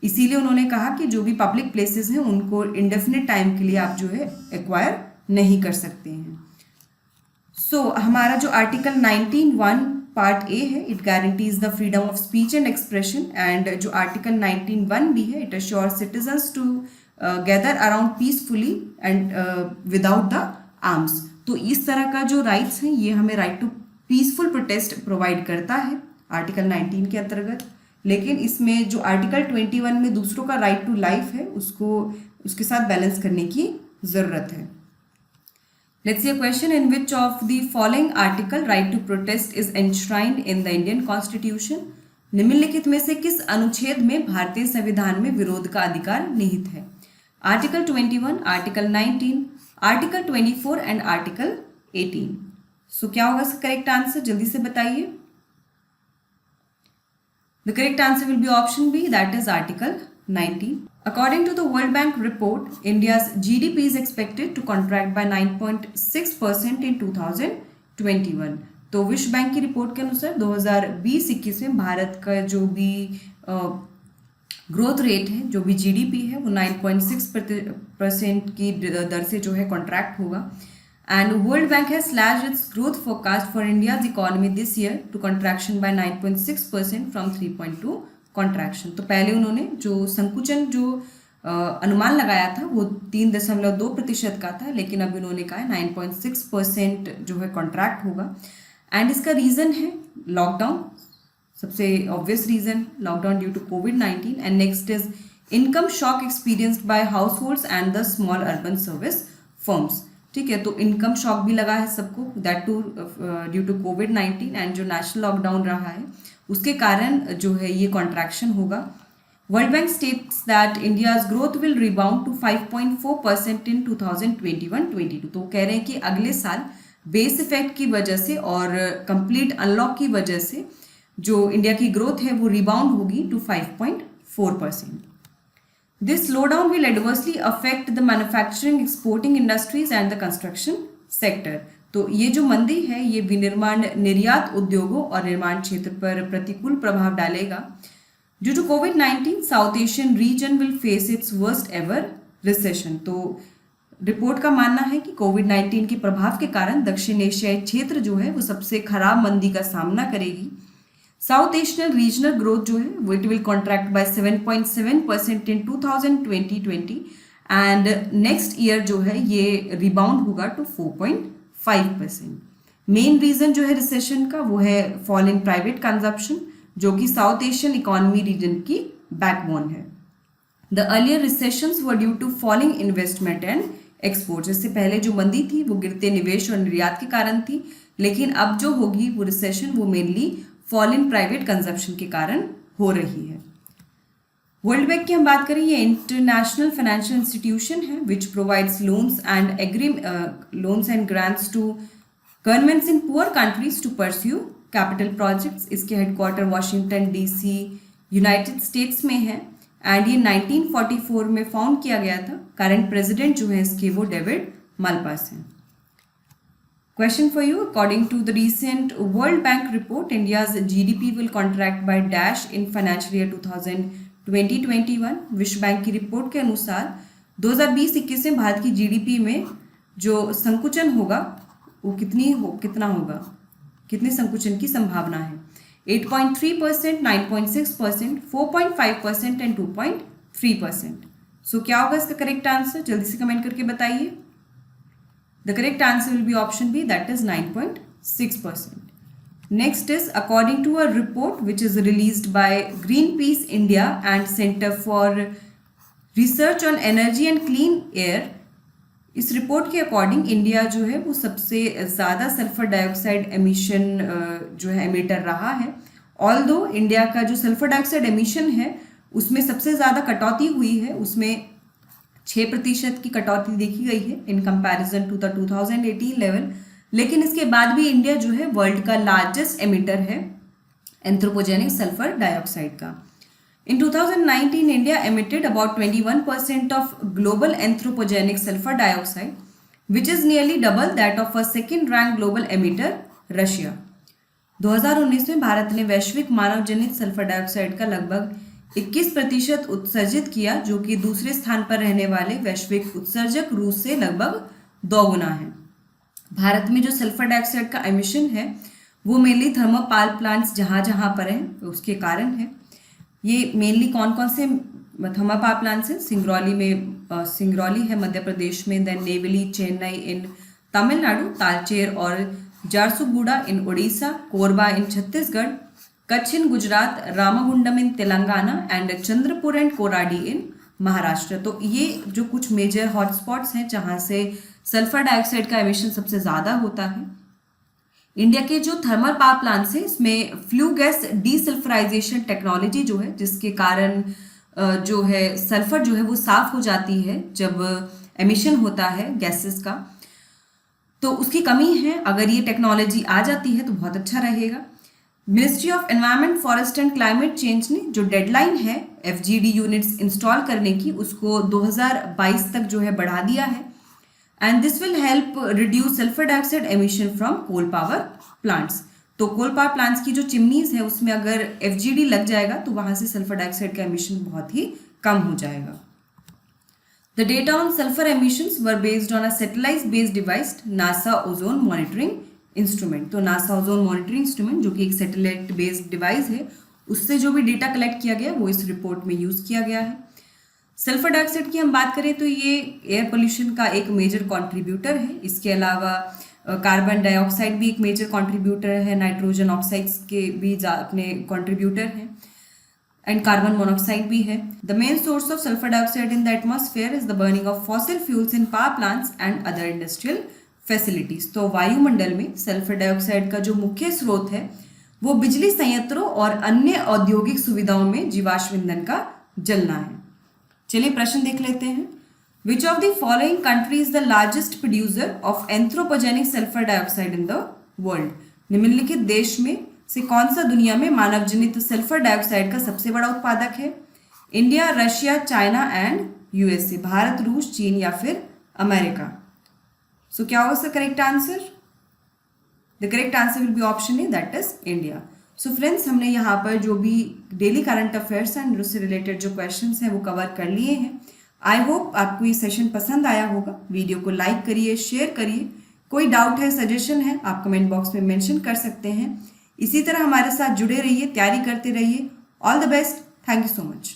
इसीलिए उन्होंने कहा कि जो भी पब्लिक प्लेसेस हैं उनको इंडेफिनिट टाइम के लिए आप जो है एक्वायर नहीं कर सकते हैं। सो हमारा जो आर्टिकल 19(1) पार्ट ए है, it guarantees the freedom of speech and expression, and जो आर्टिकल 19(1) भी है, it assure citizens to gather around peacefully and without the arms. तो इस तरह का जो राइट्स हैं ये हमें right to peaceful protest provide करता है आर्टिकल 19 के अंतर्गत। लेकिन इसमें जो आर्टिकल 21 में दूसरों का राइट टू लाइफ है उसके साथ बैलेंस करने की ज़रूरत है। Let's see a question, in which of the following article right to protest is enshrined in the Indian constitution? निम्नलिखित में से किस अनुच्छेद में भारतीय संविधान में विरोध का अधिकार निहित है? Article 21, article 19, article 24 and article 18। सो क्या होगा इसका करेक्ट आंसर, जल्दी से बताइए। The correct answer will be option B, that is Article 19. According to the World Bank report, India's GDP is expected to contract by 9.6% in 2021. तो विश्व bank की report के अनुसार 2020-21 में भारत का जो भी ग्रोथ रेट है, जो भी जीडीपी है, वो 9.6% की दर से जो है कॉन्ट्रैक्ट होगा। And World Bank has slashed its growth forecast for India's economy this year to contraction by 9.6% from 3.2 contraction. तो पहले उन्होंने जो संकुचन जो अनुमान लगाया था वो 3.2% का था, लेकिन अब उन्होंने कहा 9.6% जो है कॉन्ट्रैक्ट होगा। एंड इसका रीज़न है लॉकडाउन, सबसे obvious reason lockdown due to कोविड-19, and next is income shock experienced by households and the small urban service firms. ठीक है, तो इनकम शॉक भी लगा है सबको, दैट टू ड्यू टू कोविड-19, एंड जो नेशनल लॉकडाउन रहा है उसके कारण जो है ये कॉन्ट्रैक्शन होगा। World bank states that India's growth will rebound to 5.4% in 2021-22। तो कह रहे हैं कि अगले साल बेस इफेक्ट की वजह से और कंप्लीट अनलॉक की वजह से जो इंडिया की ग्रोथ है वो रिबाउंड होगी to 5.4%। This slowdown will adversely affect the manufacturing, exporting industries and the construction sector. तो ये जो मंदी है ये विनिर्माण, निर्यात उद्योगों और निर्माण क्षेत्र पर प्रतिकूल प्रभाव डालेगा। Due to COVID-19, South Asian region will face its worst ever recession. तो रिपोर्ट का मानना है कि कोविड-19 के प्रभाव के कारण दक्षिण एशियाई क्षेत्र जो है वो सबसे खराब मंदी का सामना करेगी। साउथ एशियन रीजनल ग्रोथ जो है वो it will contract by 7.7% in 2020 and next year जो है ये रिबाउंड होगा टू 4.5%। मेन रीजन जो है रिसेशन का वो है फॉल इन प्राइवेट कंजप्शन, जो कि साउथ एशियन इकोनॉमी रीजन की बैकबोन है। The earlier recessions were due to falling investment and export. इससे पहले जो मंदी थी वो गिरते निवेश और निर्यात के कारण थी, लेकिन अब जो होगी वो रिसेशन वो mainly fall in private consumption के कारण हो रही है। वर्ल्ड बैंक की हम बात करें, ये इंटरनेशनल फाइनेंशियल इंस्टीट्यूशन है which provides loans and grants to governments in poor countries to pursue capital projects. इसके headquarter Washington DC United States में है एंड ये 1944 में फाउंड किया गया था। करंट प्रेसिडेंट जो है इसके वो डेविड मालपास हैं। Question for you, according to the recent World Bank report, India's GDP will contract by dash in financial year 2020-21। विश्व बैंक की रिपोर्ट के अनुसार 2020-21 में भारत की जीडीपी में जो संकुचन होगा वो कितना होगा, कितने संकुचन की संभावना है? 8.3%, 9.6%, 4.5% एंड 2.3%। सो क्या होगा इसका करेक्ट आंसर, जल्दी से कमेंट करके बताइए। The correct answer will be option B, that is 9.6%. Next is, according to a report which is released by Greenpeace India and Center for Research on Energy and Clean Air, इस report के according India जो है वो सबसे ज़्यादा sulphur dioxide emission जो है emitter रहा है। ऑल्दो इंडिया का जो सल्फर डाइऑक्साइड एमिशन है उसमें सबसे ज़्यादा कटौती हुई है, उसमें 6% की कटौती देखी गई है in comparison to the 2018 level, लेकिन इसके बाद भी इंडिया जो है वर्ल्ड का लार्जेस्ट एमिटर है एंथ्रोपोजेनिक सल्फर डाइऑक्साइड का। In 2019 India emitted about 21% of global anthropogenic sulphur dioxide which is nearly double that of a second rank global emitter Russia. 2019 में भारत ने वैश्विक मानव जनित सल्फर डाइऑक्साइड का लगभग 21% उत्सर्जित किया, जो कि दूसरे स्थान पर रहने वाले वैश्विक उत्सर्जक रूस से लगभग 2 गुना है। भारत में जो सल्फर डाइऑक्साइड का एमिशन है वो मेनली थर्मल पावर प्लांट्स जहाँ जहाँ पर हैं उसके कारण है। ये मेनली कौन कौन से थर्मल पावर प्लांट्स हैं? सिंगरौली में सिंगरौली है मध्य प्रदेश में, देन नेवली चेन्नई इन तमिलनाडु, तालचेर और झारसुगुड़ा इन उड़ीसा, कोरबा इन छत्तीसगढ़, कच्छ इन गुजरात, रामागुंडम इन तेलंगाना एंड चंद्रपुर एंड कोराडी इन महाराष्ट्र। तो ये जो कुछ मेजर हॉटस्पॉट्स हैं जहाँ से सल्फर डाइऑक्साइड का एमिशन सबसे ज़्यादा होता है। इंडिया के जो थर्मल पावर प्लांट्स हैं इसमें फ्लू गैस डीसल्फराइजेशन टेक्नोलॉजी जो है, जिसके कारण जो है सल्फर जो है वो साफ हो जाती है जब एमिशन होता है गैसेस का, तो उसकी कमी है। अगर ये टेक्नोलॉजी आ जाती है तो बहुत अच्छा रहेगा। Ministry of environment, forest and climate change ने जो डेडलाइन है FGD यूनिट्स इंस्टॉल करने की उसको 2022 तक जो है बढ़ा दिया है, and this will help reduce sulphur dioxide emission from coal power plants. तो कोल पावर प्लांट्स की जो चिमनीज है उसमें अगर FGD लग जाएगा तो वहां से सल्फर डाइऑक्साइड का एमिशन बहुत ही कम हो जाएगा। The data on sulfur emissions were based on a satellite-based device, NASA Ozone Monitoring Instrument। तो NASA Ozone Monitoring Instrument जो कि एक सैटेलाइट बेस्ड डिवाइस है, उससे जो भी डेटा कलेक्ट किया गया वो इस रिपोर्ट में यूज किया गया है। सल्फर डाइऑक्साइड की हम बात करें तो ये एयर पोल्यूशन का एक मेजर कंट्रीब्यूटर है। इसके अलावा कार्बन डाइऑक्साइड भी एक मेजर कंट्रीब्यूटर है, नाइट्रोजन ऑक्साइड्स के भी अपने कंट्रीब्यूटर हैं, एंड कार्बन मोनोऑक्साइड भी है। The main source of sulphur dioxide in the atmosphere is the burning of fossil fuels in power plants and other industrial facilities. तो वायुमंडल में सल्फर डाइऑक्साइड का जो मुख्य स्रोत है वो बिजली संयंत्रों और अन्य औद्योगिक सुविधाओं में जीवाश्म ईंधन का जलना है। चलिए प्रश्न देख लेते हैं। विच of the following country is the largest producer of anthropogenic sulphur dioxide in the world? निम्नलिखित देश में से कौन सा दुनिया में मानव जनित सल्फर डाइऑक्साइड का सबसे बड़ा उत्पादक है? India, Russia, China and USA। Bharat, रूस, चीन या फिर अमेरिका। सो क्या होगा इसका correct answer? The correct answer will be option A, that is India. So friends, हमने यहाँ पर जो भी डेली करंट अफेयर्स एंड उससे रिलेटेड जो क्वेश्चंस हैं वो कवर कर लिए हैं। आई होप आपको ये सेशन पसंद आया होगा। वीडियो को लाइक करिए, शेयर करिए। कोई डाउट है, सजेशन है, आप कमेंट बॉक्स में मेंशन कर सकते हैं। इसी तरह हमारे साथ जुड़े रहिए, तैयारी करते रहिए। All the best. Thank you so much.